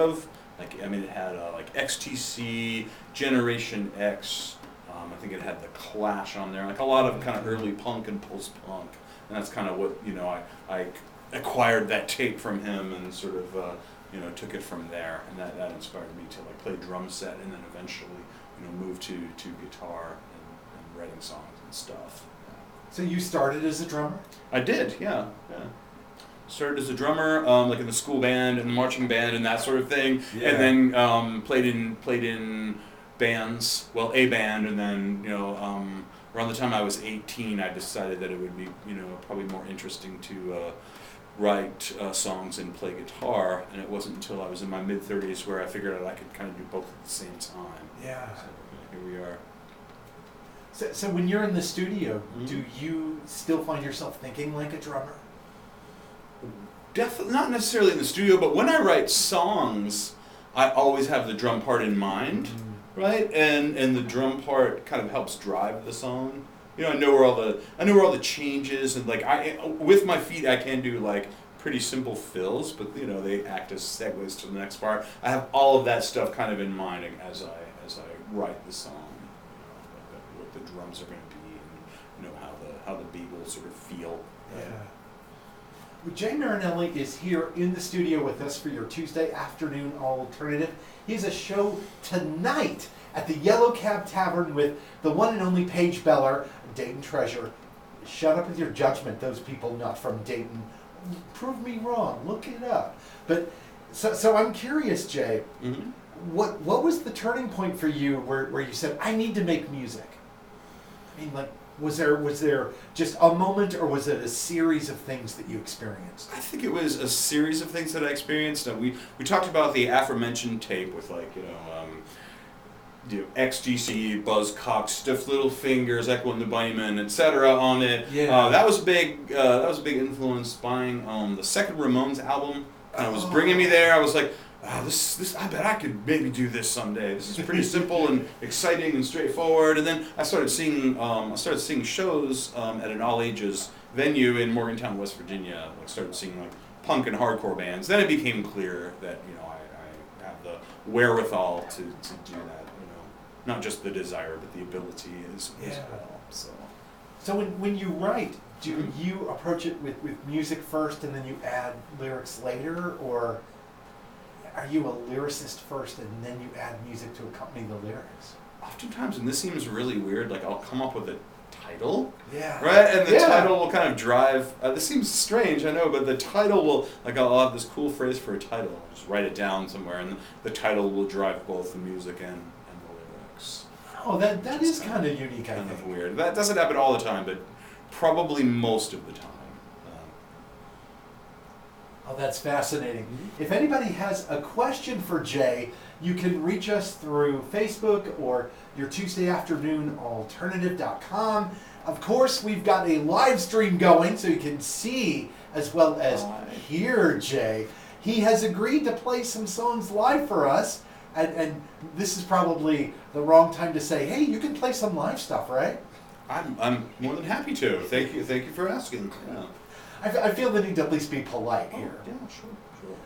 of. Like, I mean, it had like XTC, Generation X. I think it had The Clash on there. Like a lot of kind of early punk and post-punk. And that's kind of what, I acquired that tape from him and sort of, took it from there. And that inspired me to like play drum set and then eventually, move to guitar and writing songs and stuff. So you started as a drummer? I did, yeah. Started as a drummer, like in the school band and marching band and that sort of thing, and then played in bands. Well, a band, and then around the time I was 18, I decided that it would be probably more interesting to write songs and play guitar. And it wasn't until I was in my mid-30s where I figured out I could kind of do both at the same time. Yeah. So here we are. So when you're in the studio, do you still find yourself thinking like a drummer? Definitely not necessarily in the studio, but when I write songs, I always have the drum part in mind, right? And the drum part kind of helps drive the song. I know where all the changes, and like with my feet I can do like pretty simple fills, but they act as segues to the next part. I have all of that stuff kind of in mind as I write the song. What the drums are going to be, and how the beat will sort of feel. Yeah. Well, Jay Marinelli is here in the studio with us for your Tuesday afternoon alternative. He has a show tonight at the Yellow Cab Tavern with the one and only Paige Beller, Dayton treasure. Shut up with your judgment, those people not from Dayton. Prove me wrong, look it up. But so I'm curious, Jay, what was the turning point for you where you said, I need to make music? I mean, like, was there just a moment, or was it a series of things that you experienced? I think it was a series of things that I experienced. We talked about the aforementioned tape with like XTC, Buzzcock, Stiff Little Fingers, Echo and the Bunnymen, etc. on it. Yeah. That was big. That was a big influence. Buying the second Ramones album was bringing me there. I was like, this I bet I could maybe do this someday. This is pretty simple and exciting and straightforward. And then I started seeing shows at an all ages venue in Morgantown, West Virginia. I started seeing like punk and hardcore bands. Then it became clear that I have the wherewithal to do that. Not just the desire, but the ability as well. So when you write, do you approach it with music first and then you add lyrics later, or are you a lyricist first and then you add music to accompany the lyrics? Oftentimes, and this seems really weird, like I'll come up with a title, right? And the title will kind of drive, this seems strange, I know, but the title will, like I'll have this cool phrase for a title, I'll just write it down somewhere, and the title will drive both the music and the lyrics. Oh, that is kind of unique, I think. Kind of weird. That doesn't happen all the time, but probably most of the time. Oh, that's fascinating. If anybody has a question for Jay, you can reach us through Facebook or your Tuesday afternoon alternative.com. Of course, we've got a live stream going so you can see as well as hear Jay. He has agreed to play some songs live for us, and this is probably the wrong time to say, hey, you can play some live stuff, right? I'm more than happy to. Thank you for asking. Yeah. I feel the need to at least be polite here. Yeah,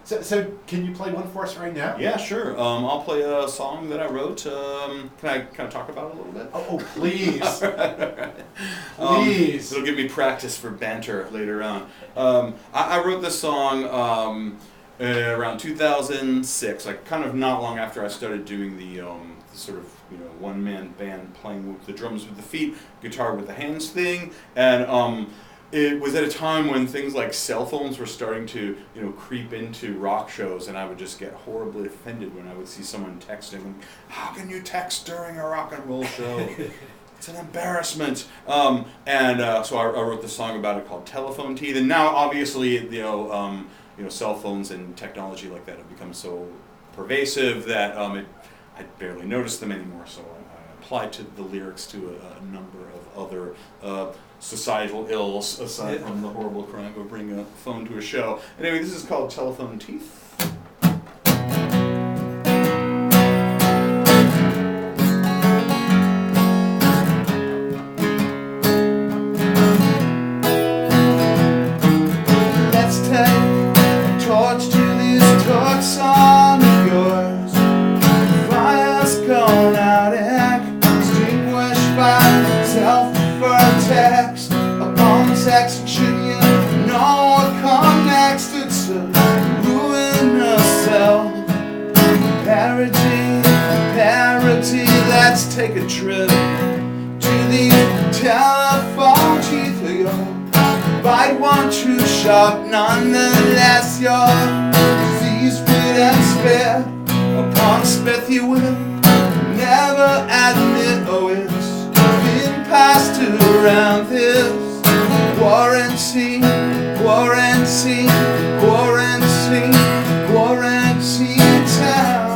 sure. So can you play one for us right now? Yeah, sure. I'll play a song that I wrote. Can I kind of talk about it a little bit? Oh, please. All right. Please. It'll give me practice for banter later on. I wrote this song around 2006, like kind of not long after I started doing the sort of one-man band playing with the drums with the feet, guitar with the hands thing, and it was at a time when things like cell phones were starting to, creep into rock shows, and I would just get horribly offended when I would see someone texting. How can you text during a rock and roll show? It's an embarrassment. So I wrote this song about it called Telephone Teeth, and now obviously, cell phones and technology like that have become so pervasive that I barely notice them anymore. So I applied to the lyrics to a number of other societal ills aside from the horrible crime of bringing a phone to a show. Anyway, this is called Telephone Teeth. Let's take a torch to this dark sun. let's take a trip to the telephone teeth of yours. Bite one true shot, nonetheless your disease fit and spare. Upon spit you will never admit, oh it's been passed around this quarantine, quarantine, quarantine, quarantine town.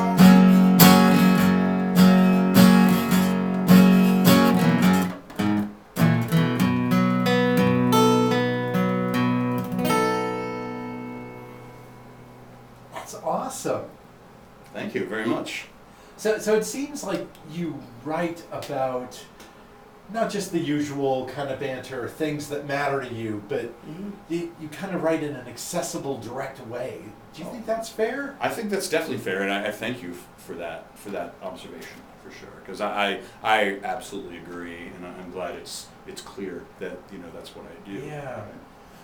That's awesome. Thank you very much. So it seems like you write about not just the usual kind of banter, things that matter to you, but you kind of write in an accessible, direct way. Do you think that's fair? I think that's definitely fair, and I thank you for that observation for sure. Because I absolutely agree, and I'm glad it's clear that that's what I do. Yeah.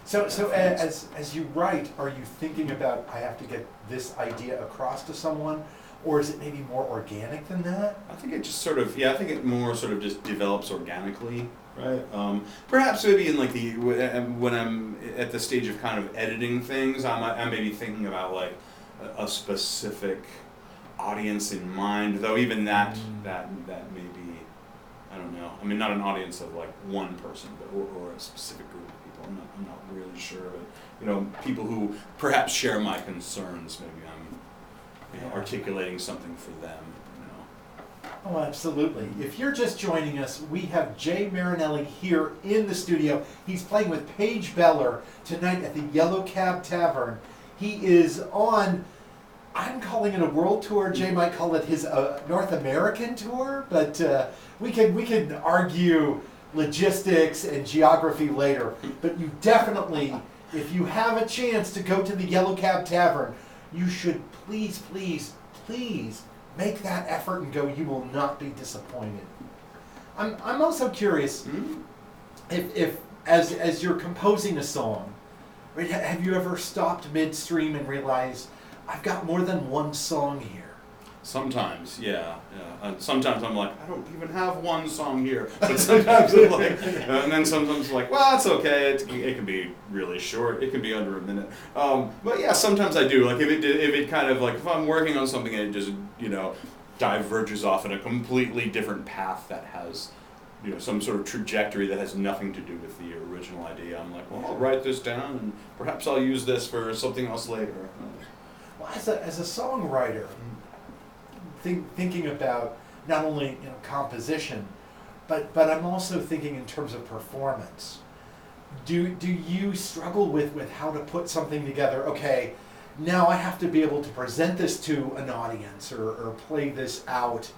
So as you write, are you thinking about I have to get this idea across to someone, or is it maybe more organic than that? I think it just sort of I think it more sort of just develops organically, right? Perhaps maybe in like when I'm at the stage of kind of editing things, I'm maybe thinking about like a specific audience in mind. Though even that may be, I don't know. I mean, not an audience of like one person, but or a specific group of people. I'm not really sure, but people who perhaps share my concerns. Maybe I'm articulating something for them. Oh, absolutely. If you're just joining us, we have Jay Marinelli here in the studio. He's playing with Paige Beller tonight at the Yellow Cab Tavern. He is on, I'm calling it a world tour. Jay might call it his North American tour, but we can argue logistics and geography later. But you definitely, if you have a chance to go to the Yellow Cab Tavern, you should please, please, please make that effort and go. You will not be disappointed. I'm also curious if as you're composing a song, right, have you ever stopped midstream and realized I've got more than one song here? Sometimes, yeah. And sometimes I'm like, I don't even have one song here. But sometimes I'm like, and then sometimes I'm like, well, it's okay. It can be really short. It can be under a minute. But yeah, sometimes I do. Like if it kind of like if I'm working on something and it just diverges off in a completely different path that has some sort of trajectory that has nothing to do with the original idea. I'm like, well, I'll write this down and perhaps I'll use this for something else later. Well, as a songwriter. Thinking about not only composition, but I'm also thinking in terms of performance. Do you struggle with how to put something together? Okay, now I have to be able to present this to an audience or play this out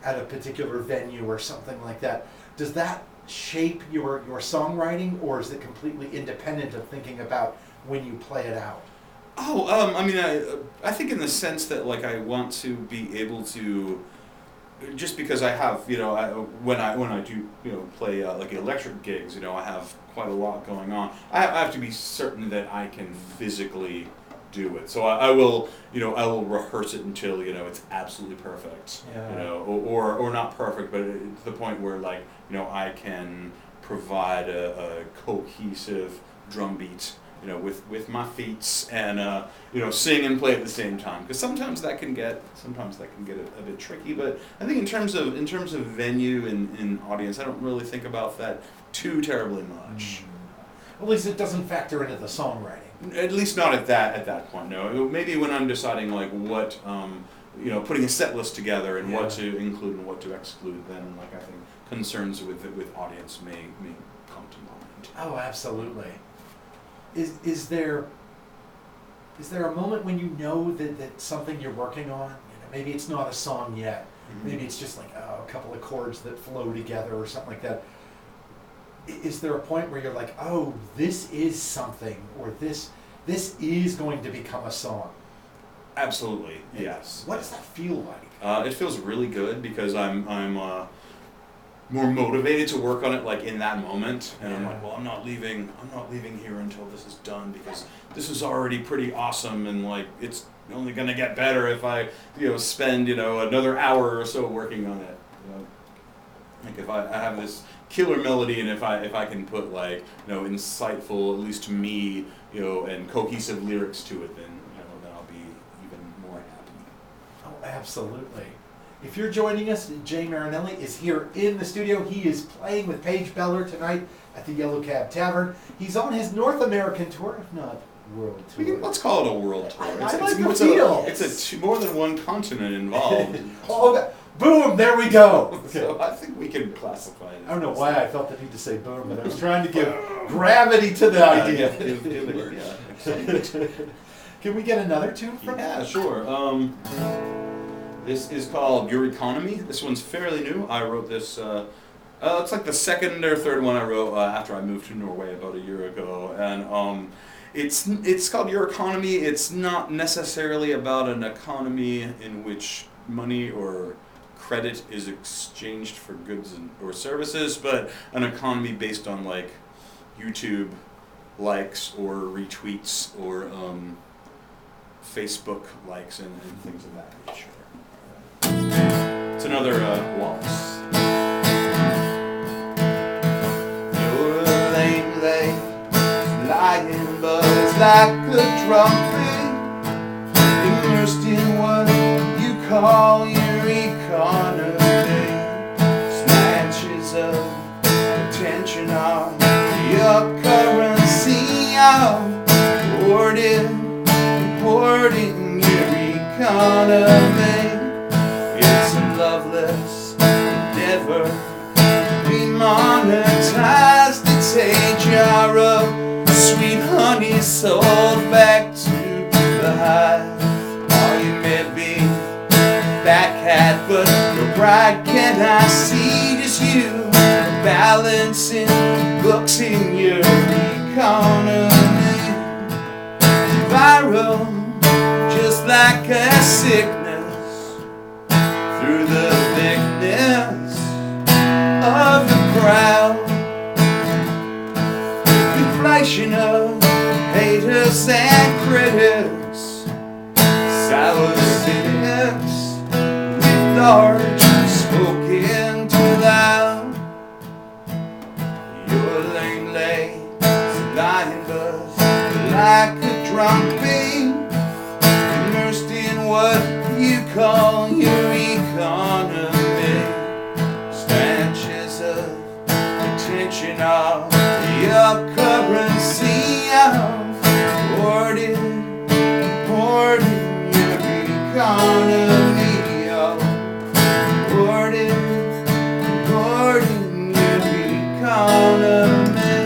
at a particular venue or something like that. Does that shape your songwriting, or is it completely independent of thinking about when you play it out? Oh, I think in the sense that like I want to be able to, just because I have when I do play like electric gigs, I have quite a lot going on. I have to be certain that I can physically do it. So I will I will rehearse it until it's absolutely perfect. Yeah. Or not perfect, but to the point where like I can provide a cohesive drum beat. With my feet and sing and play at the same time, because sometimes that can get a bit tricky. But I think in terms of venue and audience, I don't really think about that too terribly much. At least it doesn't factor into the songwriting. At least not at that point. No, maybe when I'm deciding like what putting a set list together and what to include and what to exclude, then like I think concerns with audience may come to mind. Oh, absolutely. Is there a moment when you know that something you're working on, maybe it's not a song yet, maybe it's just like a couple of chords that flow together or something like that. Is there a point where you're like, oh, this is something, or this is going to become a song? Absolutely, yes. What does that feel like? It feels really good because I'm more motivated to work on it like in that moment, and I'm like, well, I'm not leaving here until this is done, because this is already pretty awesome, and like it's only gonna get better if I spend another hour or so working on it. Like if I have this killer melody, and if I can put like insightful, at least to me, and cohesive lyrics to it, then then I'll be even more happy. Oh, absolutely. If you're joining us, Jay Marinelli is here in the studio. He is playing with Paige Beller tonight at the Yellow Cab Tavern. He's on his North American tour, if not world tour. Let's call it a world tour. I like the feel. It's more than one continent involved. Boom, there we go. So I think we can classify it. I don't know why I felt the need to say boom, but I was trying to give gravity to the idea. Can we get another tune from Yeah, sure. This is called Your Economy. This one's fairly new. I wrote this, it's like the second or third one I wrote after I moved to Norway about a year ago. And it's called Your Economy. It's not necessarily about an economy in which money or credit is exchanged for goods or services, but an economy based on like YouTube likes or retweets or Facebook likes and things of that nature. It's another waltz. You're lame, lying buzz like a trumpet, immersed in what you call your economy. Snatches of attention on your currency, importing your economy. It's a loveless endeavor to be monetized. It's a jar of sweet honey sold back to the hive. Or you may be back hat, but your pride cannot see. Just you balancing books in your economy. Viral, just like a sickness, through the thickness of the crowd. Inflation of haters and critics, sour sticks with large spoken too loud. Your lane lying buzz like a drunk bee, immersed in what you call your economy. Snatches of attention of your currency, importing your economy, importing your economy.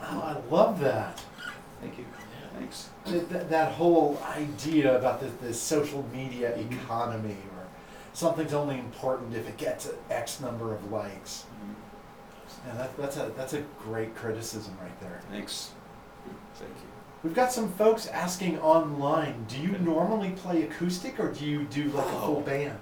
Oh, I love that. Thank you. Thanks. That whole idea about the social media economy, or something's only important if it gets X number of likes. Yeah, that's a great criticism right there. Thanks. Thank you. We've got some folks asking online, do you normally play acoustic or do you do like a full band?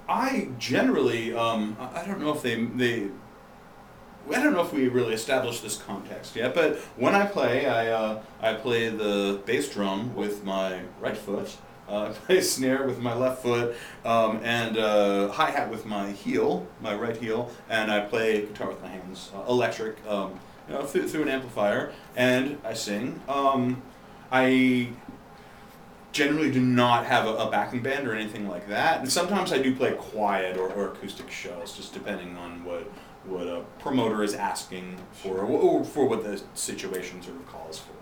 I generally I don't know if I don't know if we really established this context yet, but when I play, I play the bass drum with my right foot, I play snare with my left foot, and hi-hat with my heel, my right heel, and I play guitar with my hands, electric, through an amplifier, and I sing. I generally do not have a backing band or anything like that, and sometimes I do play quiet or acoustic shows, just depending on what a promoter is asking for, or for what the situation sort of calls for.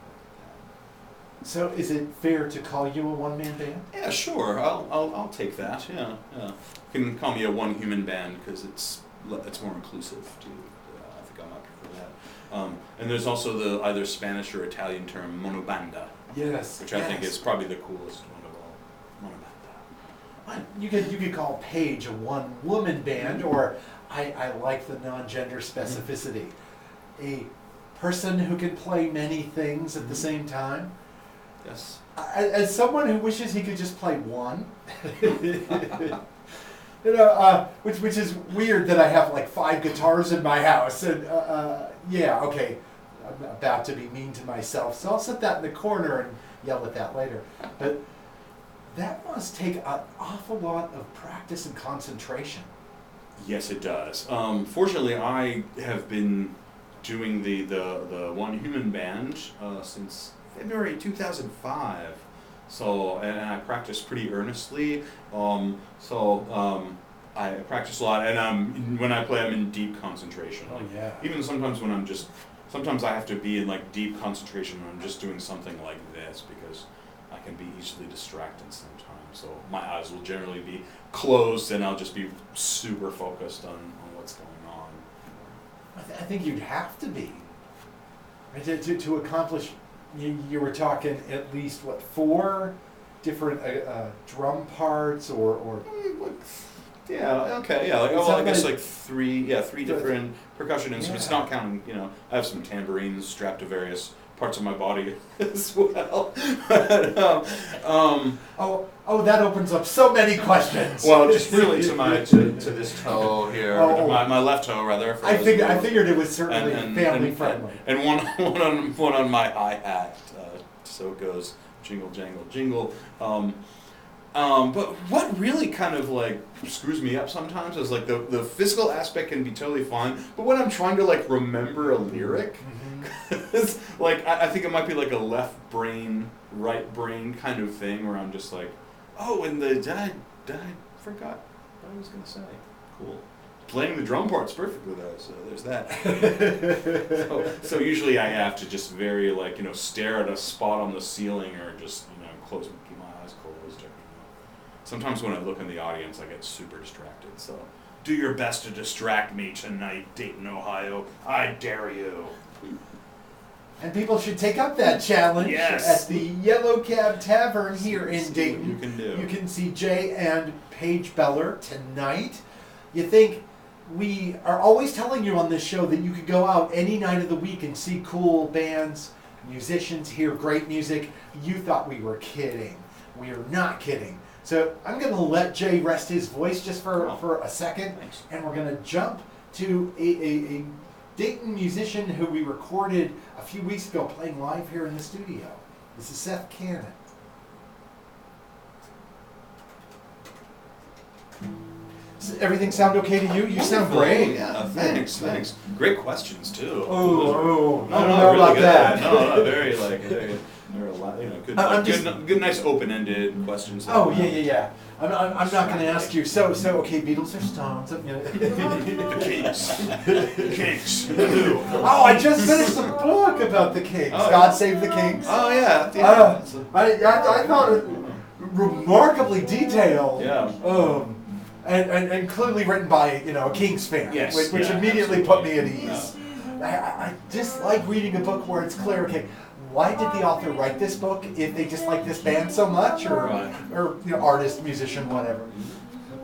So is it fair to call you a one-man band? Yeah, sure. I'll take that. Yeah. You can call me a one-human band because it's more inclusive too. I think I might prefer that. And there's also the either Spanish or Italian term monobanda. Yes. Which I think is probably the coolest one of all. Monobanda. You could call Paige a one-woman band, or I like the non-gender specificity. A person who can play many things at the same time. Yes. As someone who wishes he could just play one, which is weird that I have like 5 guitars in my house, and yeah, okay, I'm about to be mean to myself, so I'll set that in the corner and yell at that later. But that must take an awful lot of practice and concentration. Yes, it does. Fortunately, I have been doing the One Human Band since February 2005. So, and I practice pretty earnestly. I practice a lot, and when I play, I'm in deep concentration. Oh yeah. Even sometimes when sometimes I have to be in like deep concentration when I'm just doing something like this, because I can be easily distracted sometimes. So my eyes will generally be closed, and I'll just be super focused on what's going on. I think you'd have to be, right, to accomplish. You were talking at least 4 different drum parts, or Yeah. Okay. Yeah. Like, It well, I sounded guess like- like 3. Yeah, 3 different percussion instruments. Yeah. Not counting. I have some tambourines strapped to various parts of my body as well. But, oh, that opens up so many questions. well, just really to this toe here, Oh. my left toe rather. for I those figured who- I figured it was certainly family friendly. And one on my hi hat. So it goes jingle jangle jingle. But what really kind of like screws me up sometimes is like the physical aspect can be totally fine, but when I'm trying to like remember a lyric, it's like I think it might be like a left brain, right brain kind of thing where I'm just like, oh, and I forgot what I was gonna say. Cool. Playing the drum part's perfectly though, so there's that. so usually I have to just very like stare at a spot on the ceiling or just keep my eyes closed. Or, sometimes when I look in the audience, I get super distracted. So do your best to distract me tonight, Dayton, Ohio. I dare you. And people should take up that challenge Yes. at the Yellow Cab Tavern here in See what Dayton. you can do. You can see Jay and Paige Beller tonight. You think we are always telling you on this show that you could go out any night of the week and see cool bands, musicians, hear great music. You thought we were kidding. We are not kidding. So I'm going to let Jay rest his voice just for a second, Thanks. and we're going to jump to a Dayton musician who we recorded a few weeks ago playing live here in the studio. This is Seth Cannon. Does everything sound okay to you? You sound great. Yeah, thanks. Great questions too. Oh, No, I don't no, know really about good. that. No, very there are a lot, good, I'm just- good, nice open-ended questions. Oh, yeah. I'm not going to ask you. So, okay, Beatles or Stones? The Kinks. Oh, I just finished a book about the Kings. Oh, God yeah. Save the Kings. Oh yeah. I thought it remarkably detailed. Yeah. And clearly written by a Kings fan, Yes, which yeah, immediately put me at absolutely. ease. I dislike reading a book where it's clear. Okay, why did the author write this book? If they just like this band so much, or Right. artist, musician, whatever.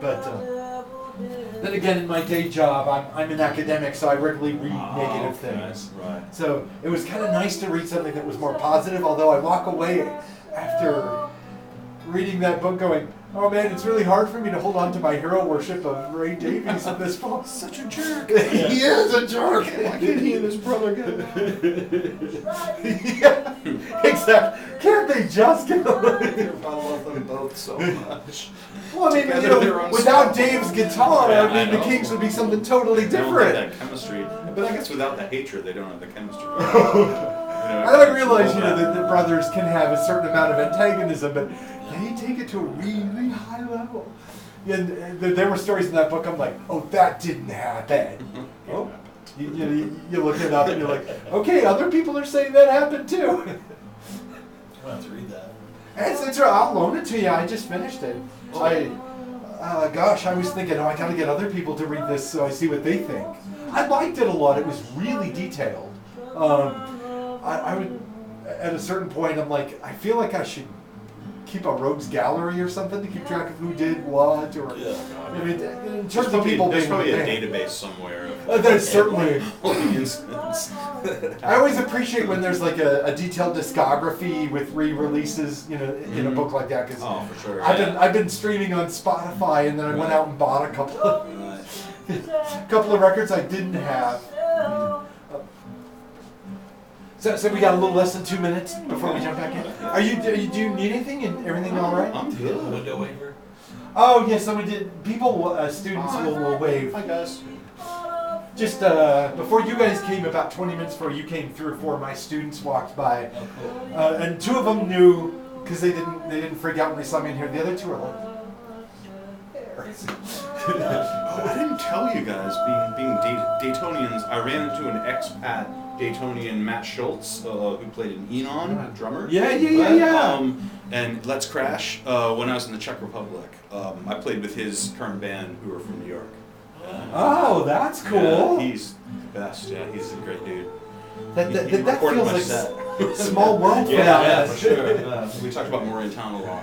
But then again, in my day job, I'm an academic, so I regularly read negative things. Right. So it was kind of nice to read something that was more positive, although I walk away after reading that book going, oh man, it's really hard for me to hold on to my hero worship of Ray Davies in this book. Such a jerk. He is a jerk. Why can't he and his brother get Yeah, exactly. Can't they just get along? I love them both so much. Well, I mean, Together they're on without stuff. Dave's guitar, Yeah, I mean, I the know. Kings would be something totally They don't different. have that chemistry, but I guess without the hatred, they don't have the chemistry. I don't realize, that the brothers can have a certain amount of antagonism, but they take it to a really high level. And there were stories in that book. I'm like, oh, that didn't happen. Oh, you look it up and you're like, okay, other people are saying that happened too. I'll have to read that. It's I'll loan it to you. I just finished it. I was thinking, I gotta get other people to read this so I see what they think. I liked it a lot. It was really detailed. I would, at a certain point, I'm like, I feel like I should keep a rogues gallery or something to keep track of who did what, or I mean, in terms of people There's being probably a banned. database somewhere. There's certainly. All the incidents. I always appreciate when there's like a detailed discography with re-releases, in a book like that, because Oh, for sure. I've been streaming on Spotify, and then I went out and bought a couple of records I didn't have. So we got a little less than 2 minutes before we jump back in. Do you need anything and everything all right? I'm good. Window waiver. Oh yes, so we did. Students will wave. Hi guys. Just before you guys came, about 20 minutes before you came, 3 or 4 of my students walked by, Oh, cool. and 2 of them knew because they didn't freak out when they saw me in here. The other 2 were like, Oh, I didn't tell you guys, being Daytonians, I ran into an expat Daytonian, Matt Schultz, who played in Enon, drummer. Yeah. And Let's Crash, when I was in the Czech Republic. I played with his current band, who are from New York. Oh, that's cool. Yeah, he's the best. Yeah, he's a great dude. That He recorded feels my like set. small world for Yeah, that. for sure. Yeah. We talked about Morgantown a lot.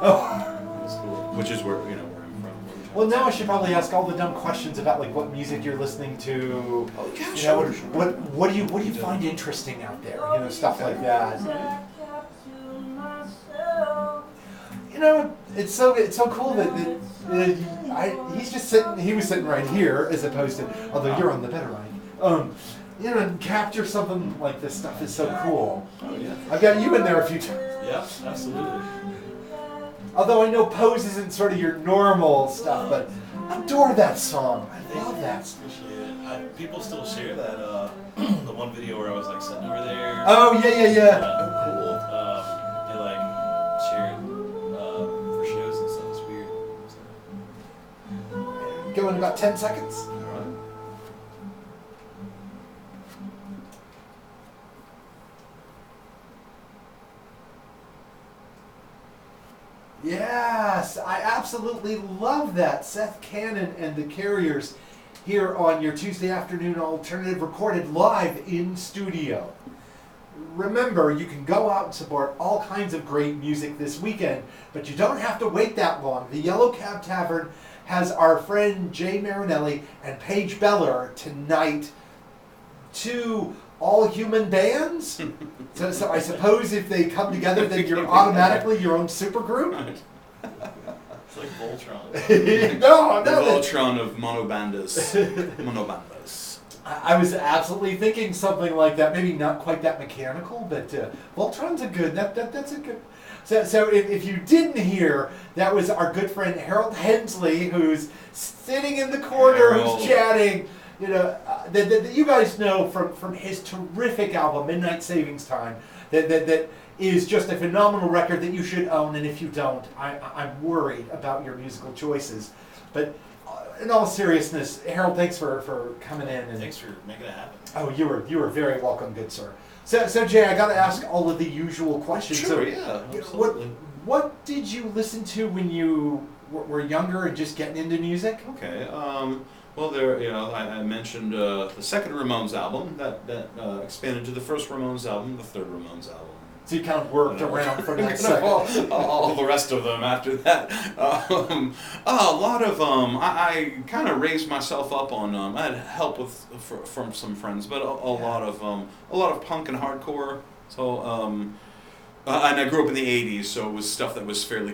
Oh. It was cool. Which is where where I'm from. Well, now I should probably ask all the dumb questions about like what music you're listening to. Oh yeah, You sure. know, what do you find interesting out there? You know, stuff like that. You know, it's so cool that he was sitting right here as opposed to, although you're on the better mic. You know, capture something like this stuff is so cool. Oh yeah. I've got you in there a few times. Yeah, absolutely. Although I know Pose isn't sort of your normal stuff, but I adore that song. I love that. Appreciate it. People still share that the one video where I was like sitting over there. Oh yeah. Cool. They like share it for shows and stuff. It's weird. So. Go in about 10 seconds. Yes, I absolutely love that. Seth Cannon and the Carriers here on your Tuesday afternoon alternative, recorded live in studio. Remember, you can go out and support all kinds of great music this weekend, but you don't have to wait that long. The Yellow Cab Tavern has our friend Jay Marinelli and Paige Beller tonight. 2 all-human bands. So I suppose if they come together, then you're automatically your own supergroup. It's like Voltron. No, The Voltron of monobandas. I was absolutely thinking something like that. Maybe not quite that mechanical, but Voltron's a good. That's a good. So if you didn't hear, that was our good friend Harold Hensley, who's sitting in the corner, Harold. who's chatting. You know, that you guys know from his terrific album Midnight Savings Time. That is just a phenomenal record that you should own, and if you don't, I'm worried about your musical choices. But in all seriousness, Harold, thanks for coming in. And Thanks for making it happen. oh, you were very welcome, good sir. So Jay, I got to ask all of the usual questions. Sure, So, yeah, you know, absolutely. what did you listen to when you were younger and just getting into music? Okay. Well, I mentioned the second Ramones album that expanded to the first Ramones album, the third Ramones album. So you kind of worked around from that second. all the rest of them after that. A lot of I kind of raised myself up on. I had help from some friends, but a lot of punk and hardcore. So and I grew up in the '80s, so it was stuff that was fairly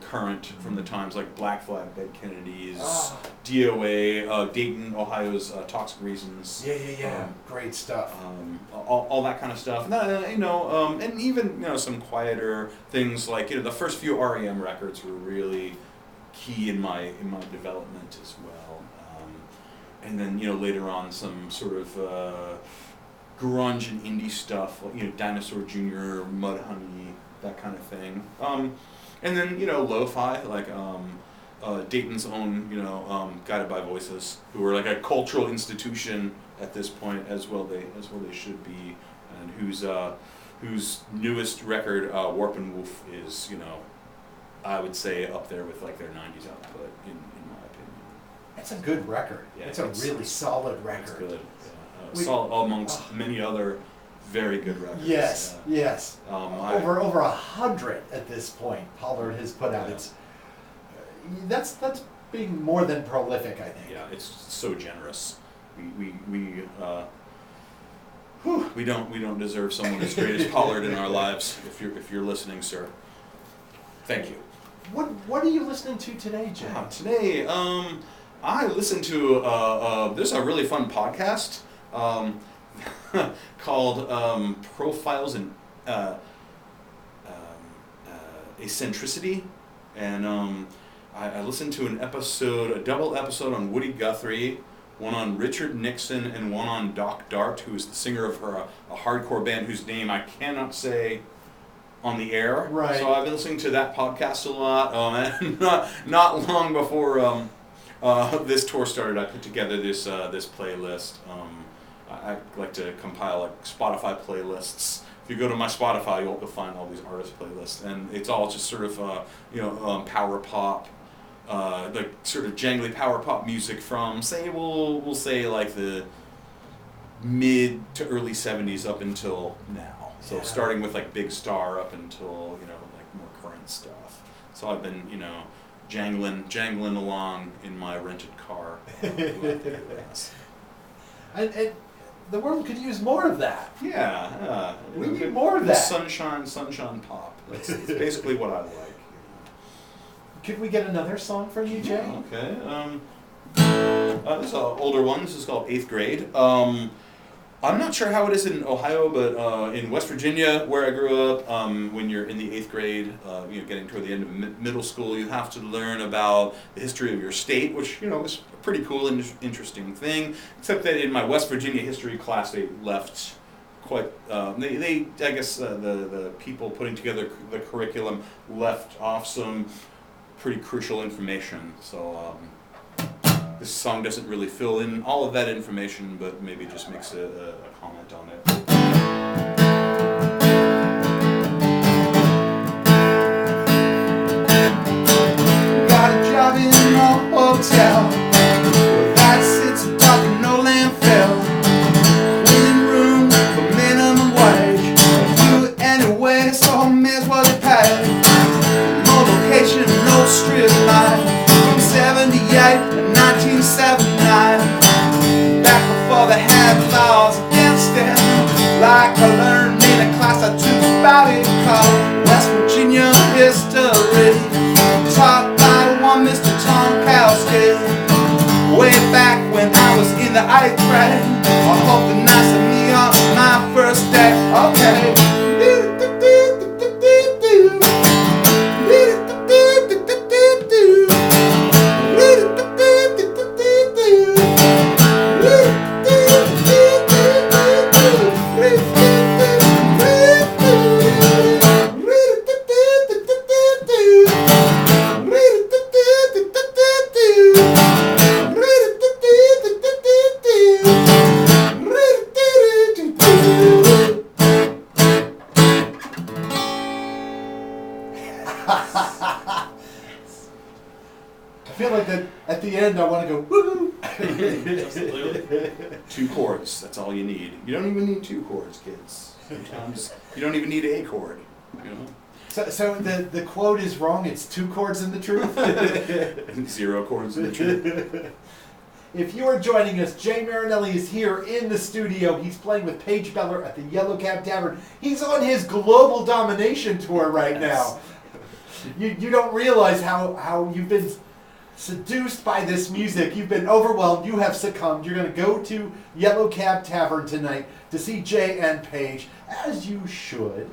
current from the times, like Black Flag, Dead Kennedys, DOA, Dayton, Ohio's Toxic Reasons. Yeah. Great stuff. All that kind of stuff. And and even some quieter things like the first few REM records were really key in my development as well. And then later on some sort of grunge and indie stuff, like Dinosaur Jr., Mudhoney, that kind of thing. And then lo-fi, like Dayton's own Guided by Voices, who are like a cultural institution at this point, as well they should be, and whose newest record, Warp and Woof, is I would say up there with like their '90s output in my opinion. It's a good record. Yeah, it's a really solid record. It's good. Solid amongst many other very good records. Yes. Over 100 at this point, Pollard has put out. Yeah. That's being more than prolific, I think. Yeah, it's so generous. We don't deserve someone as great as Pollard in our lives. If you're listening, sir, thank you. What are you listening to today, Jay? Today, I listen to there's a really fun podcast. called Profiles in Eccentricity, and I listened to a double episode on Woody Guthrie, one on Richard Nixon, and one on Doc Dart, who is the singer of a hardcore band whose name I cannot say on the air. Right. So I've been listening to that podcast a lot, and not long before this tour started, I put together this playlist. I like to compile like Spotify playlists. If you go to my Spotify, you'll find all these artist playlists, and it's all just sort of power pop, like sort of jangly power pop music from we'll say like the mid to early '70s up until now. So Yeah. starting with like Big Star up until like more current stuff. So I've been jangling along in my rented car. And the world could use more of that. Yeah, We need more of that. Sunshine pop. That's basically what I like. Could we get another song from you, Jay? Okay. This is an older one. This is called 8th Grade. I'm not sure how it is in Ohio, but in West Virginia, where I grew up, when you're in the 8th grade, getting toward the end of middle school, you have to learn about the history of your state, which is a pretty cool and interesting thing. Except that in my West Virginia history class, they left quite. I guess the people putting together the curriculum left off some pretty crucial information. So. This song doesn't really fill in all of that information, but maybe just makes a comment on it. Got a job in a hotel where that sits atop of no landfill. Cleaning room for minimum wage. Do it anyway, so I may as well get paid. No location, no strip line. From 78 to 1979, back before they had laws against it. Like I learned in a class I took about it called West Virginia History, taught by one Mr. Tonkowski. Way back when I was in the 8th grade, I hope the nice of me on my first day. Okay. I feel like that at the end I want to go woo. Absolutely. 2 chords. That's all you need. You don't even need 2 chords, kids. Sometimes you don't even need a chord. So the quote is wrong. It's 2 chords in the truth. 0 chords in the truth. If you are joining us, Jay Marinelli is here in the studio. He's playing with Paige Beller at the Yellow Cab Tavern. He's on his global domination tour right now. You don't realize how you've been seduced by this music. You've been overwhelmed. You have succumbed. You're going to go to Yellow Cab Tavern tonight to see Jay and Paige, as you should.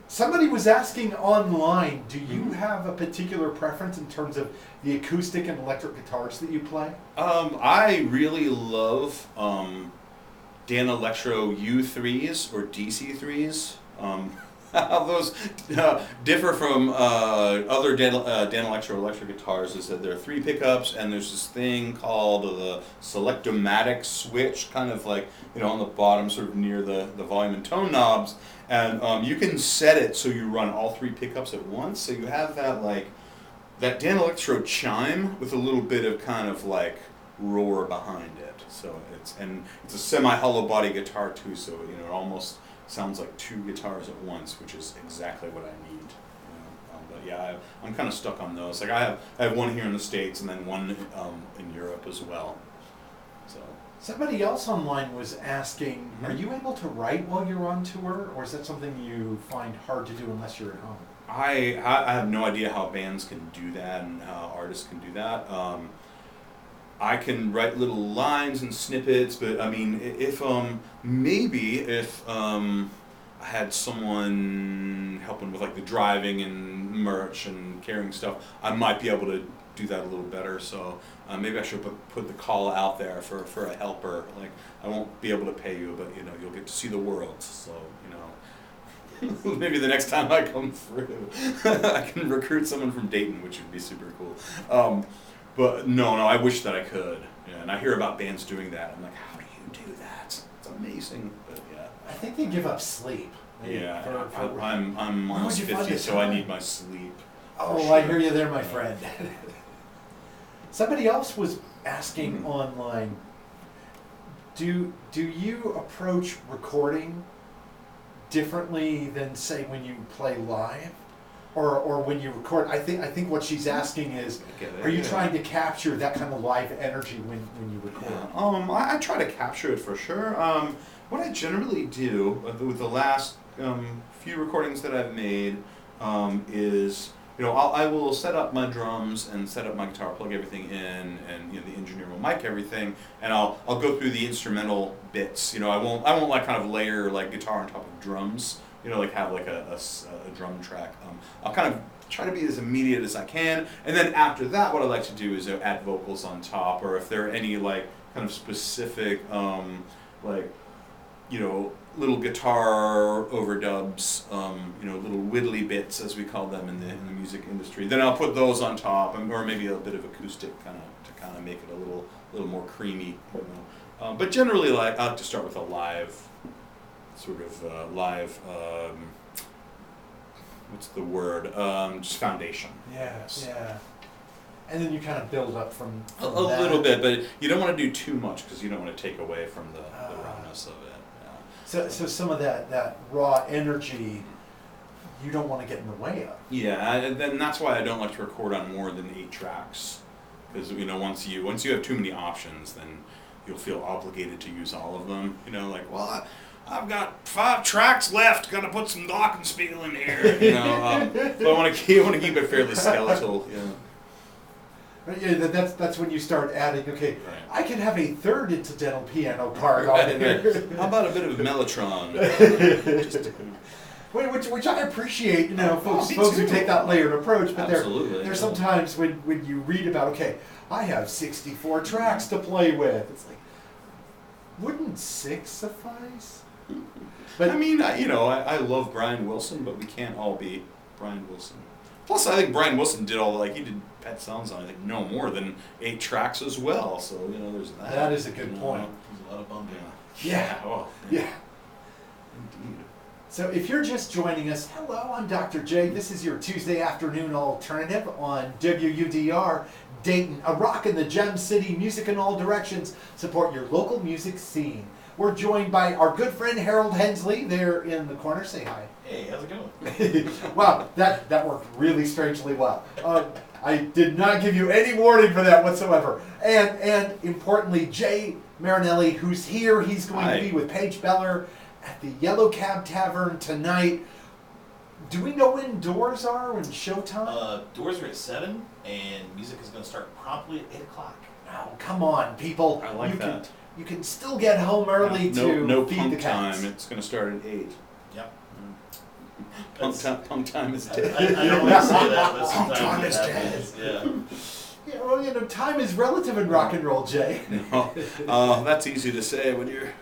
Somebody was asking online, do you have a particular preference in terms of the acoustic and electric guitars that you play? I really love Dan Electro U3s or DC3s. How those differ from other Dan Electro electric guitars is that there are 3 pickups, and there's this thing called the Selectomatic switch, kind of like on the bottom, sort of near the volume and tone knobs, and you can set it so you run all 3 pickups at once. So you have that Dan Electro chime with a little bit of kind of like roar behind it. So it's a semi-hollow body guitar too. So it almost sounds like 2 guitars at once, which is exactly what I need. But yeah, I'm kind of stuck on those. Like I have one here in the States and then one in Europe as well. So somebody else online was asking, are you able to write while you're on tour, or is that something you find hard to do unless you're at home? I have no idea how bands can do that and how artists can do that. I can write little lines and snippets, but I mean, if maybe if I had someone helping with like the driving and merch and carrying stuff, I might be able to do that a little better. So maybe I should put the call out there for a helper. Like, I won't be able to pay you, but you know, you'll get to see the world. So you know, maybe the next time I come through, I can recruit someone from Dayton, which would be super cool. But no, I wish that I could. Yeah, and I hear about bands doing that. I'm like, how do you do that? It's amazing. But yeah. I think they give up sleep. Yeah, For- I'm Where almost would you find 50, the so I time? need my sleep. Oh, for I sure. hear you there, my friend. Somebody else was asking online, do you approach recording differently than, say, when you play live? Or when you record? I think what she's asking is, are you trying to capture that kind of live energy when you record? I try to capture it for sure. What I generally do with the last few recordings that I've made is, you know, I will set up my drums and set up my guitar, plug everything in, and you know, the engineer will mic everything, and I'll go through the instrumental bits. You know, I won't like kind of layer like guitar on top of drums. You know, like have like a drum track. I'll kind of try to be as immediate as I can, and then after that, what I like to do is add vocals on top, or if there are any like kind of specific like, you know, little guitar overdubs, you know, little whittly bits as we call them in the music industry. Then I'll put those on top, or maybe a bit of acoustic to kind of make it a little more creamy. You know, but generally, like I like to start with a live. Sort of live, what's the word? Just foundation. Yeah. And then you kind of build up from A that. little bit, but you don't want to do too much because you don't want to take away from the rawness of it. Yeah. So some of that raw energy, you don't want to get in the way of. Yeah, and then that's why I don't like to record on more than 8 tracks, because you know once you have too many options, then you'll feel obligated to use all of them. You know, like, well, I've got 5 tracks left. Got to put some glockenspiel in here. You know, but I want to keep it fairly skeletal. Yeah, that's when you start adding. Okay, Right. I can have a third incidental piano part on here. How about a bit of mellotron? Which I appreciate, you know, folks me who too. take that layered approach. But Absolutely, there's yeah. sometimes when you read about, okay, I have 64 tracks to play with. It's like, wouldn't 6 suffice? But I mean, I love Brian Wilson, but we can't all be Brian Wilson. Plus, I think Brian Wilson did he did Pet Sounds on, I think, no more than 8 tracks as well. So, you know, there's that. that is a good You know. point. There's a lot of bumping. Yeah. Oh, Yeah. indeed. So if you're just joining us, hello, I'm Dr. J. This is your Tuesday afternoon alternative on WUDR Dayton, a rock in the Gem City, music in all directions. Support your local music scene. We're joined by our good friend Harold Hensley there in the corner. Say hi. Hey, how's it going? Wow, that worked really strangely well. I did not give you any warning for that whatsoever. And importantly, Jay Marinelli, who's here, he's going Hi. to be with Paige Beller at the Yellow Cab Tavern tonight. Do we know when doors are and showtime? Doors are at 7, and music is going to start promptly at 8 o'clock. Oh, come on, people. I like you that. You can still get home early No to feed punk the cats. time. It's going to start at 8. Yep. Punk time is I dead. don't want to say that, but Time sometimes is it happens. Yeah. Yeah, well, you know, time is relative in rock and roll, Jay. No, that's easy to say when you're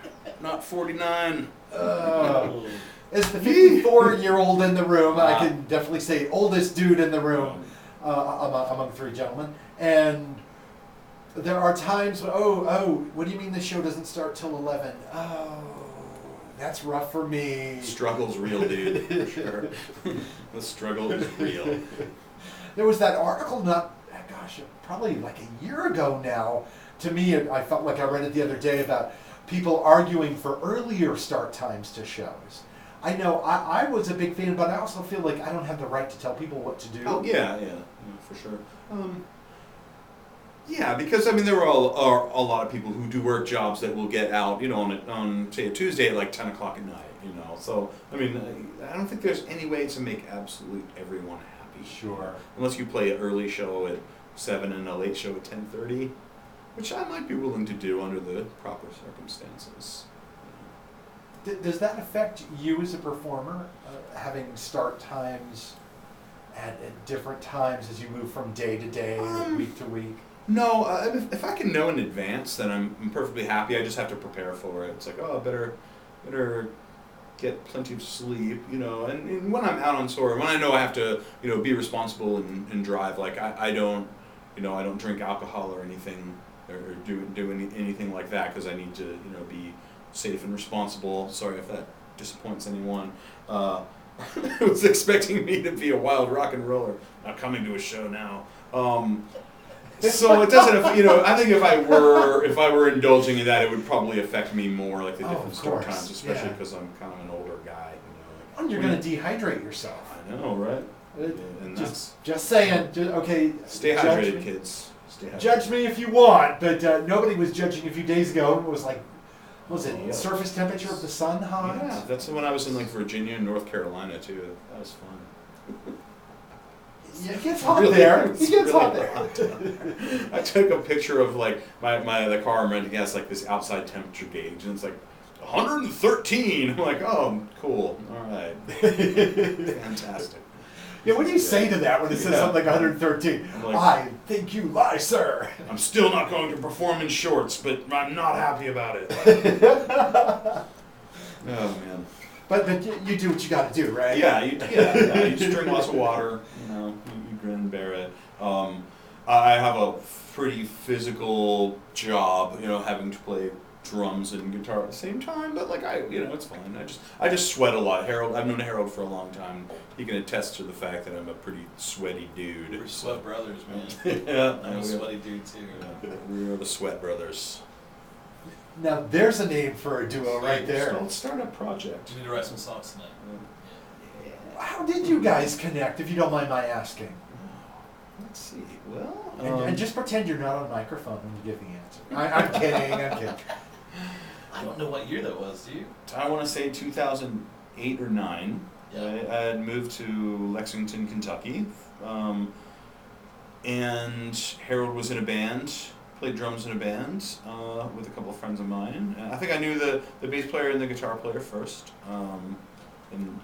not 49. As the 54-year-old in the room, I can definitely say oldest dude in the room among 3 gentlemen. And there are times when, what do you mean the show doesn't start till 11? Oh, that's rough for me. Struggle's real, dude, for sure. The struggle is real. There was that article probably like a year ago now. To me, I felt like I read it the other day about people arguing for earlier start times to shows. I know I was a big fan, but I also feel like I don't have the right to tell people what to do. Oh, yeah, for sure. Yeah, because I mean there are a lot of people who do work jobs that will get out, you know, on say a Tuesday at like 10 o'clock at night, you know. So I mean, I don't think there's any way to make absolutely everyone happy. Sure. Unless you play an early show at 7 and a late show at 10:30, which I might be willing to do under the proper circumstances. Does that affect you as a performer, having start times at different times as you move from day to day or week to week? No, if I can know in advance, then I'm perfectly happy. I just have to prepare for it. It's like, oh, better get plenty of sleep, and when I'm out on tour, when I know I have to, be responsible and drive, like I don't drink alcohol or anything, or do anything like that, because I need to, be safe and responsible. Sorry if that disappoints anyone. I was expecting me to be a wild rock and roller, not coming to a show now. So it doesn't, I think if I were indulging in that, it would probably affect me more, like the different start times, especially because I'm kind of an older guy. And you're going to dehydrate yourself. I know, right? Yeah, and just saying. Okay. Stay hydrated, kids. Stay hydrated. Judge me if you want, but nobody was judging a few days ago. It was like, what was it? Yeah. Surface temperature of the sun hot? Yeah, that's when I was in Virginia and North Carolina too. That was fun. Yeah, it gets hot there. It gets really hot there. I took a picture of the car I'm renting has this outside temperature gauge, and it's 113. I'm like, oh, cool. All right. Fantastic. Yeah, what do you say to that when it says something like 113? I think you lie, sir. I'm still not going to perform in shorts, but I'm not happy about it. Oh, man. But you do what you got to do, right? Yeah, you just drink lots of water. You grin and bear it. I have a pretty physical job, having to play drums and guitar at the same time. But it's fine. I just sweat a lot. Harold, I've known Harold for a long time. He can attest to the fact that I'm a pretty sweaty dude. We're sweat brothers, man. Yeah, I'm a sweaty dude too. Yeah, we are the Sweat Brothers. Now there's a name for a duo right there. Let's start a project. We need to write some songs tonight. Yeah. How did you guys connect, if you don't mind my asking? Let's see. Well, and just pretend you're not on microphone when you give the answer. I'm kidding. I'm kidding. I don't know what year that was, do you? I want to say 2008 or 9. Yeah. I had moved to Lexington, Kentucky, and Harold was in a band. Played drums in a band with a couple of friends of mine. I think I knew the bass player and the guitar player first, and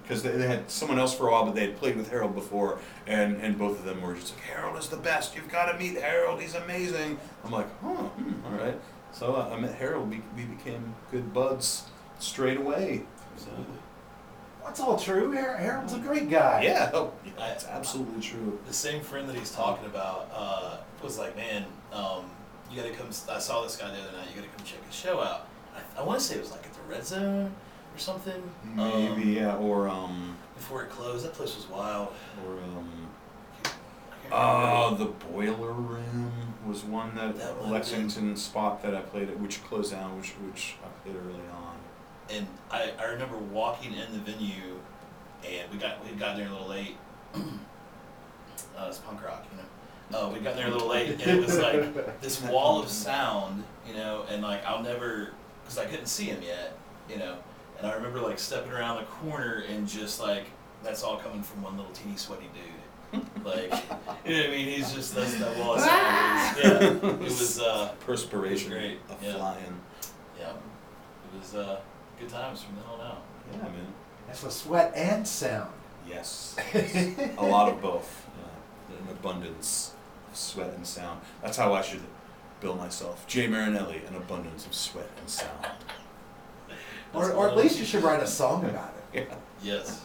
because they had someone else for a while, but they had played with Harold before, and both of them were just like, Harold is the best. You've got to meet Harold. He's amazing. I'm like, oh, all right. So I met Harold. We became good buds straight away. So that's all true. Harold's a great guy. yeah, that's absolutely true. The same friend that he's talking about was like, man, you gotta come. I saw this guy the other night. You gotta come check his show out. I want to say it was at the Red Zone or something. Maybe yeah, or before it closed. That place was wild. Or the Boiler Room was one that Lexington spot that I played at, which closed down, which I played early on. And I remember walking in the venue, and we got there a little late. It's punk rock, we got there a little late, and it was like this wall of sound, and I'll never, because I couldn't see him yet, and I remember stepping around the corner and just that's all coming from one little teeny sweaty dude. You know what I mean? He's just, that's that wall of sound. It was perspiration, great. Flying. Yeah, it was good times from then on out. Yeah, man. That's with sweat and sound. Yes. A lot of both. An abundance of sweat and sound. That's how I should bill myself. Jay Marinelli, an abundance of sweat and sound. Or at least you should write a song about it. Yeah. Yes.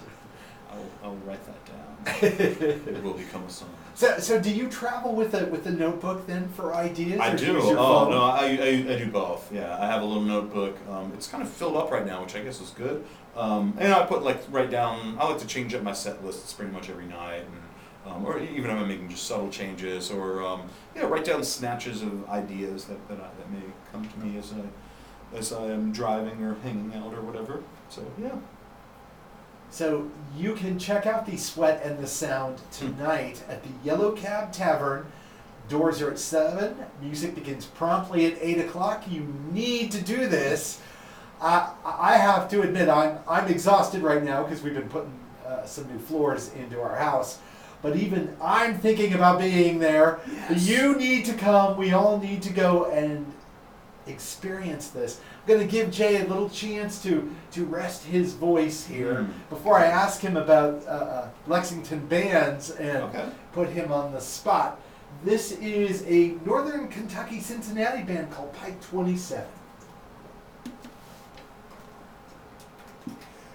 I'll write that down. It will become a song. So do you travel with a notebook then for ideas? I or do. use your Oh phone? no, I do both. Yeah, I have a little notebook. It's kind of filled up right now, which I guess is good. And I put write down. I like to change up my set lists pretty much every night, and or even if I'm making just subtle changes, or write down snatches of ideas that may come to me as I am driving or hanging out or whatever. So yeah. So you can check out the Sweat and the Sound tonight at the Yellow Cab Tavern. Doors are at 7. Music begins promptly at 8 o'clock. You need to do this. I have to admit I'm exhausted right now because we've been putting some new floors into our house. but even I'm thinking about being there. Yes. You need to come. We all need to go and experience this. I'm going to give Jay a little chance to rest his voice here before I ask him about Lexington bands and put him on the spot. This is a Northern Kentucky Cincinnati band called Pike 27.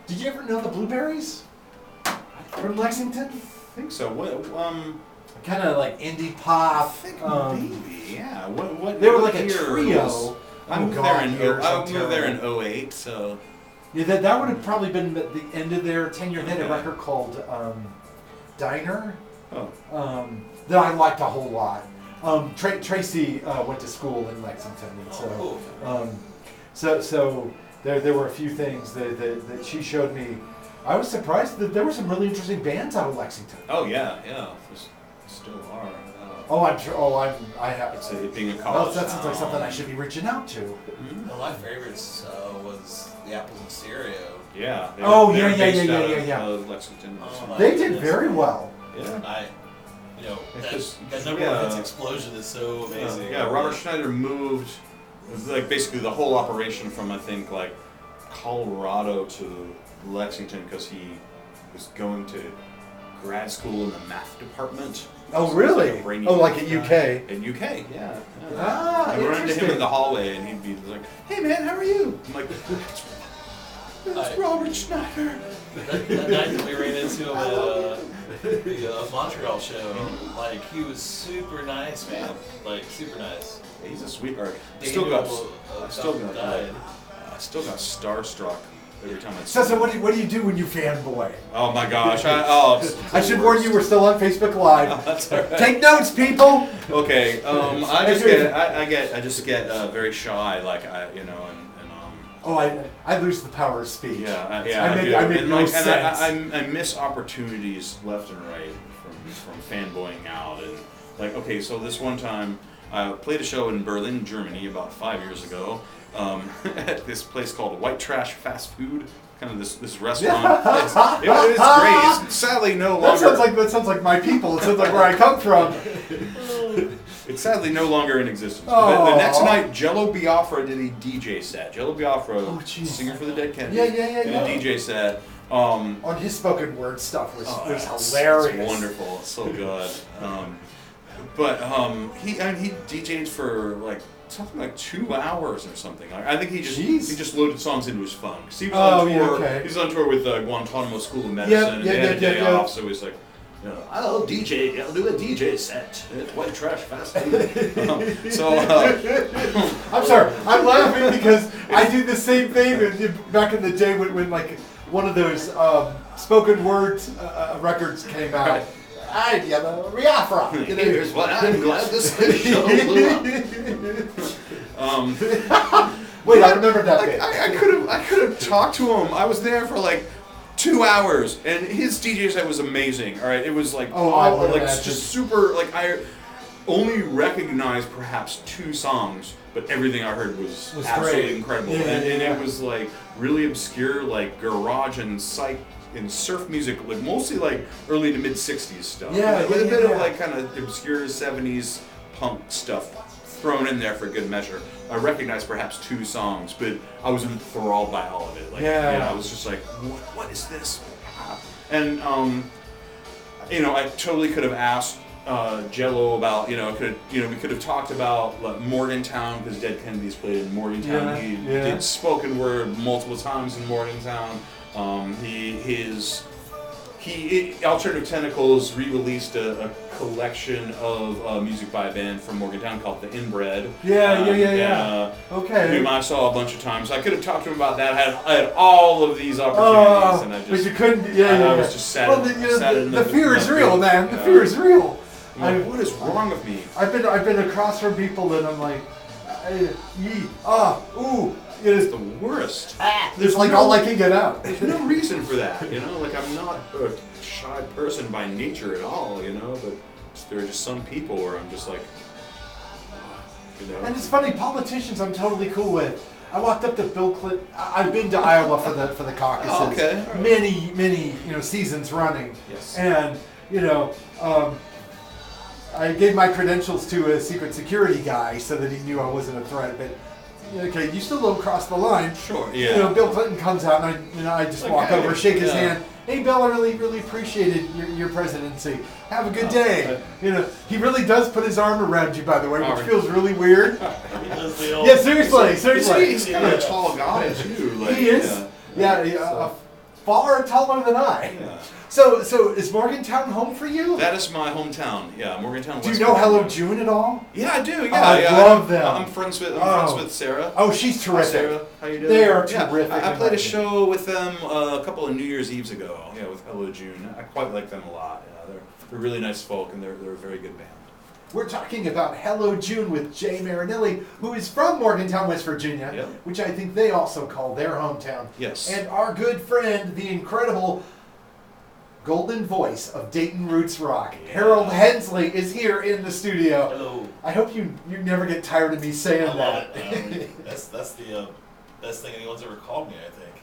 Did you ever know the Blueberries from Lexington? I think so. What? Kind of like indie pop. I think maybe. Yeah. What? They were like a year trio. was- I moved there in 08, so. Yeah, that would have probably been the end of their tenure. They had a record called Diner that I liked a whole lot. Tracy went to school in Lexington, and so there were a few things that she showed me. I was surprised that there were some really interesting bands out of Lexington. Oh yeah. Still are. I'm sure. I have. It's being a Well, college. that sounds like something I should be reaching out to. One of my favorites was the Apples in Stereo. Yeah. Yeah. Based out of Lexington. They did very well. Yeah. That number one hits explosion is so amazing. Yeah, Robert Schneider moved, like basically the whole operation from I think like Colorado to Lexington because he was going to grad school in the math department. Oh, So really? he was, like, a brainy Like math at guy. UK? In UK, yeah. Ah, I run into him interesting. in the hallway and he'd be like, "Hey man, how are you?" I'm like, "It's Robert Schneider." That night that we ran into him at the Montreal show, like he was super nice, man. Like super nice. He's a sweetheart. I Daniel, still got starstruck every time I see So what do you do when you fanboy? Oh my gosh! I should warn you, we're still on Facebook Live. That's all right. Take notes, people. Okay, I just get very shy, like I lose the power of speech. yeah, I make no sense. I miss opportunities left and right from fanboying out, and like, okay, so this one time I played a show in Berlin, Germany, about 5 years ago, at this place called White Trash Fast Food. Kind of this restaurant. It's great. It's sadly no longer. That sounds like my people. It sounds like where I come from. It's sadly no longer in existence. Oh. But the next night, Jello Biafra did a DJ set. Jello Biafra, singer for the Dead Kennedys, did a DJ set. On his spoken word stuff was It's hilarious. wonderful. It's so good. But he DJ'd for like something like 2 hours or something. I think he just loaded songs into his phone. 'Cause he was on tour. Okay. He was on tour with Guantanamo School of Medicine, and they had a day off, so he's like, I'll do a DJ set at White Trash Fast Food. I'm sorry, I'm laughing because I did the same thing back in the day when like one of those spoken word records came out. Right. I'm Yellow Biafra. Here's what I'm glad this show blew up. Wait, I remember that bit. I could have talked to him. I was there for like 2 hours, and his DJ set was amazing. All right, it was like just super. Like I only recognized perhaps 2 songs, but everything I heard was absolutely great. incredible. Yeah, and yeah. it was like really obscure, like garage and psych and surf music, like mostly like early to mid '60s stuff. With a bit of like kind of obscure '70s punk stuff thrown in there for good measure. I recognized perhaps 2 songs, but I was enthralled by all of it. Like, I was just like, what is this? And I totally could have asked Jello about, we could have talked about like, Morgantown, because Dead Kennedys played in Morgantown. He did spoken word multiple times in Morgantown. Alternative Tentacles re-released a collection of music by a band from Morgantown called The Inbred. Okay. Whom I saw a bunch of times. I could have talked to him about that. I had all of these opportunities, and I just. But you couldn't. I was just sad. The fear is real, man. The fear is real. What is wrong with me? I've been across from people that I'm like, It's the worst. It's like all I can get out. There's no reason for that, Like I'm not a shy person by nature at all, but there are just some people where I'm just like, And it's funny, politicians I'm totally cool with. I walked up to Bill Clinton. I've been to Iowa for the caucuses. Oh, okay. All right. Many seasons running. Yes. And you know, I gave my credentials to a secret security guy so that he knew I wasn't a threat. But okay, you still don't cross the line. Sure. Yeah. You know, Bill Clinton comes out and I just walk over, shake his hand. Hey, Bill, I really appreciated your presidency. Have a good day. You know, he really does put his arm around you, by the way, which feels really weird. Yeah, seriously. He's kind of a tall guy too. Like, he is. Far taller than I. Yeah. So is Morgantown home for you? That is my hometown. Yeah, Morgantown. Do you know Hello June at all? Yeah, I do. Yeah, I love them. I'm friends with Sarah. Oh, she's terrific. Hi, Sarah, how you doing? They are terrific. I played a show with them a couple of New Year's Eves ago. Yeah, with Hello June. I quite like them a lot. Yeah, they're really nice folk, and they're a very good band. We're talking about Hello June with Jay Marinelli, who is from Morgantown, West Virginia, Yep. which I think they also call their hometown. Yes. And our good friend, the incredible golden voice of Dayton Roots Rock, Harold Hensley, is here in the studio. Hello. I hope you never get tired of me saying I love that. it. That's the best thing anyone's ever called me, I think.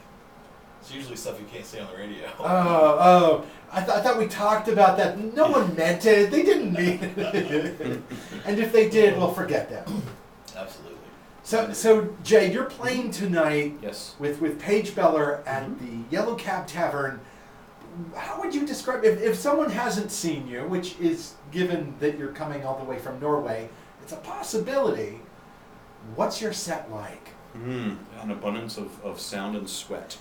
It's usually stuff you can't say on the radio. I thought we talked about that. No one meant it. They didn't mean it. And if they did, well, forget them. Absolutely. So Jay, you're playing tonight Yes. with Paige Beller at the Yellow Cab Tavern. How would you describe, if someone hasn't seen you, which is, given that you're coming all the way from Norway, it's a possibility, what's your set like? An abundance of sound and sweat.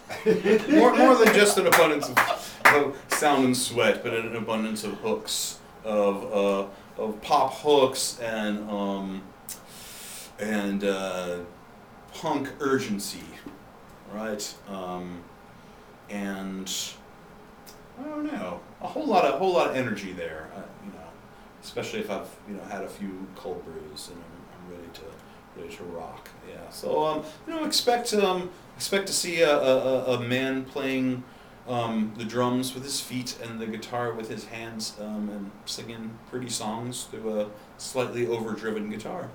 more than just an abundance of sound and sweat, but an abundance of hooks, of pop hooks and punk urgency, right? And I don't know, a whole lot of energy there, you know, especially if I've had a few cold brews and I'm ready to rock. Yeah. So expect to see a man playing the drums with his feet and the guitar with his hands, and singing pretty songs through a slightly overdriven guitar.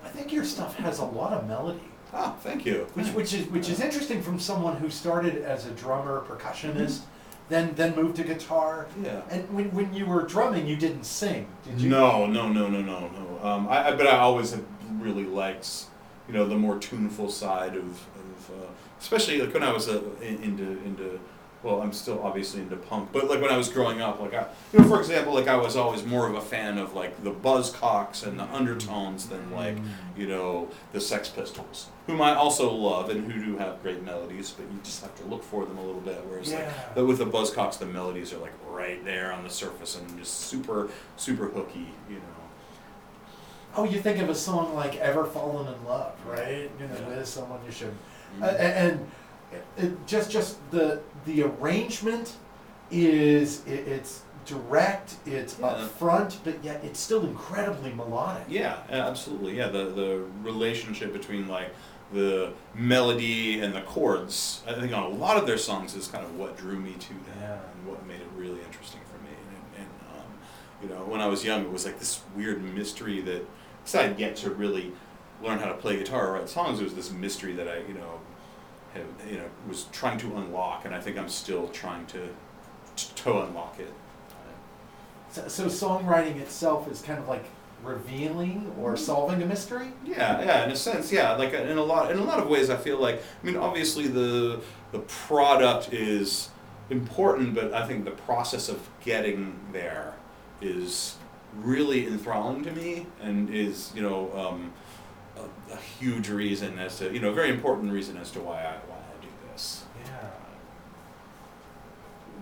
I think your stuff has a lot of melody. Ah, thank you. Which is interesting from someone who started as a drummer, percussionist, then moved to guitar. Yeah. And when you were drumming, you didn't sing, did you? No. But I always have really liked, the more tuneful side of especially like when I was into. Well, I'm still obviously into punk, but like when I was growing up, like for example, like I was always more of a fan of like the Buzzcocks and the Undertones than like, the Sex Pistols, whom I also love and who do have great melodies, but you just have to look for them a little bit. Whereas like with the Buzzcocks, the melodies are like right there on the surface and just super hooky, Oh, you think of a song like "Ever Fallen in Love," right? With someone you should, and just the arrangement it's direct, it's upfront, but yet it's still incredibly melodic. Yeah, absolutely. Yeah, the relationship between like the melody and the chords, I think on a lot of their songs is kind of what drew me to them and what made it really interesting for me. And when I was young, it was like this weird mystery that, because I'd yet to really learn how to play guitar or write songs, it was this mystery that I, was trying to unlock, and I think I'm still trying to unlock it. So songwriting itself is kind of like revealing or solving a mystery? Yeah, in a sense, yeah. Like in a lot of ways, I feel like, obviously the product is important, but I think the process of getting there is really enthralling to me, and is a huge reason as to very important reason as to why I do this. Yeah.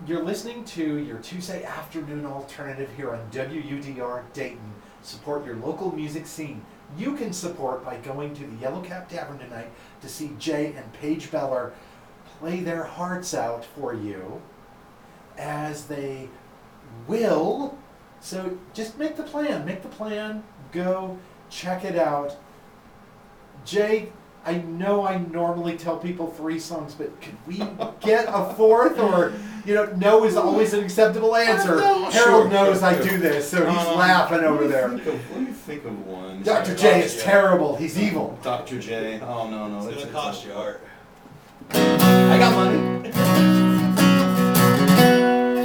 You're listening to your Tuesday afternoon alternative here on WUDR Dayton. Support your local music scene. You can support by going to the Yellow Cab Tavern tonight to see Jay and Paige Beller play their hearts out for you, as they will. So just make the plan, go check it out. Jay, I know I normally tell people 3 songs, but could we get a 4th? Or, no is always an acceptable answer. Harold knows I do this, so he's laughing over there. Let me think of one. Dr. J is terrible. He's evil. Dr. J. Oh, no. It's going to cost you, Art. I got money.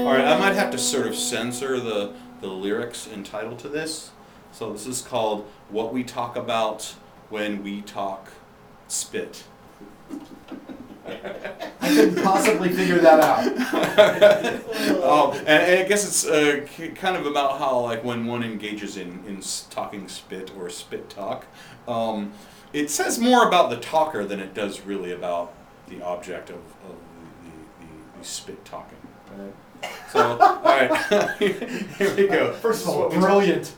All right, I might have to sort of censor the lyrics and title to this. So this is called "What We Talk About When We Talk Spit." I couldn't possibly figure that out. And I guess it's kind of about how, like, when one engages in talking spit or spit talk, it says more about the talker than it does really about the object of the spit talking. Right? So, all right, here we go. First of all, brilliant.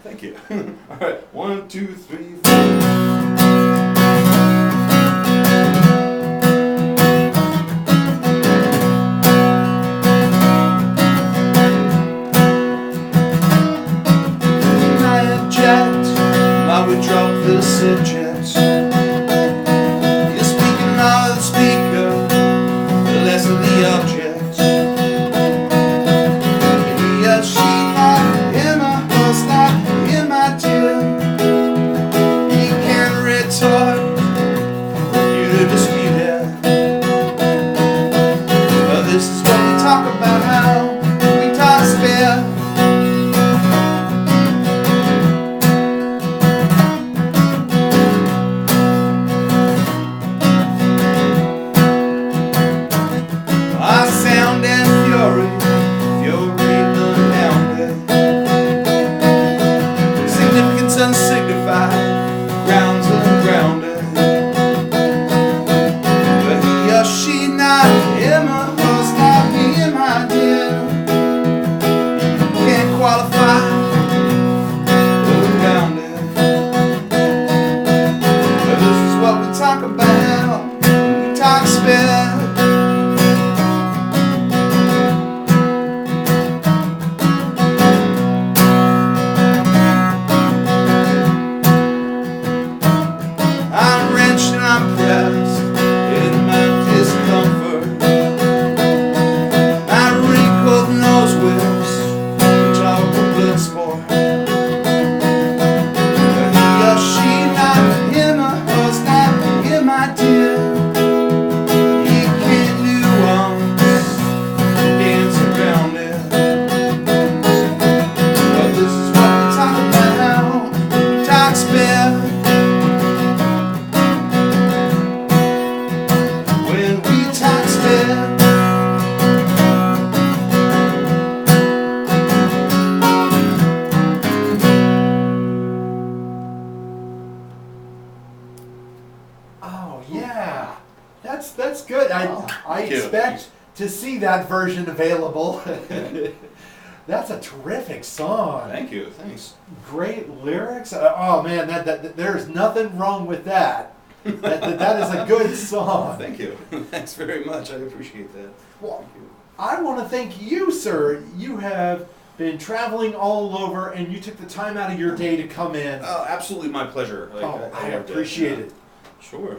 Thank you. All right, 1, 2, 3, 4. I would drop the subjects. You're speaking now of the speaker, the less of the objects. He or she, not him or us, not him, my dear. He can retort you to dispute it. This is what we talk about, how we talk spare. Unsignified, grounds ungrounded. But he or she, not him or us, not me, my dear. Can't qualify around it. But this is what we talk about when we talk spit. I'm pressed in my discomfort. I wrinkled nose whips, which are a blood sport. But he or she, not him or us, not him, my dear. He can't nuance, dance around it. But this is what we talk about, we talk spit. Oh yeah, that's good. I expect to see that version available. That's a terrific song. Thank you. Thanks. Great lyrics. Oh man, that there's nothing wrong with that. That is a good song. Thank you. Thanks very much. I appreciate that. Well, Thank you. I want to thank you, sir. You have been traveling all over, and you took the time out of your day to come in. Oh, absolutely, my pleasure. I appreciate it. Sure.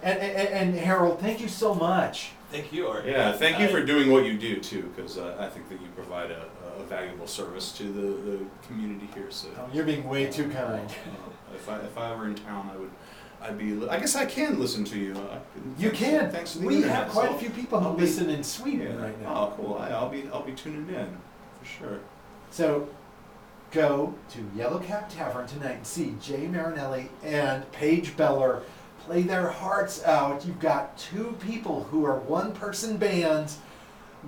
And Harold, thank you so much. Thank you, Art. Yeah, thank you for doing what you do too, because I think that you provide a valuable service to the community here. So Oh, you're being way too kind. if I were in town, I guess I can listen to you. You can. Thanks to the We internet, have quite so a few people who listen in Sweden right now. Oh, cool. I'll be tuning in for sure. So go to Yellow Cab Tavern tonight and see Jay Marinelli and Paige Beller play their hearts out. You've got two people who are one-person bands.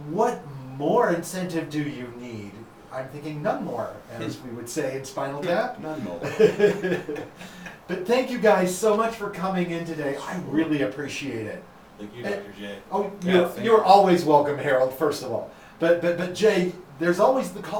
What more incentive do you need? I'm thinking none more, as we would say in Spinal Tap. None more. But thank you guys so much for coming in today. I really appreciate it. Thank you, Dr. J. Oh, Yeah, thank you're you. always welcome, Harold, first of all. But Jay, there's always the call.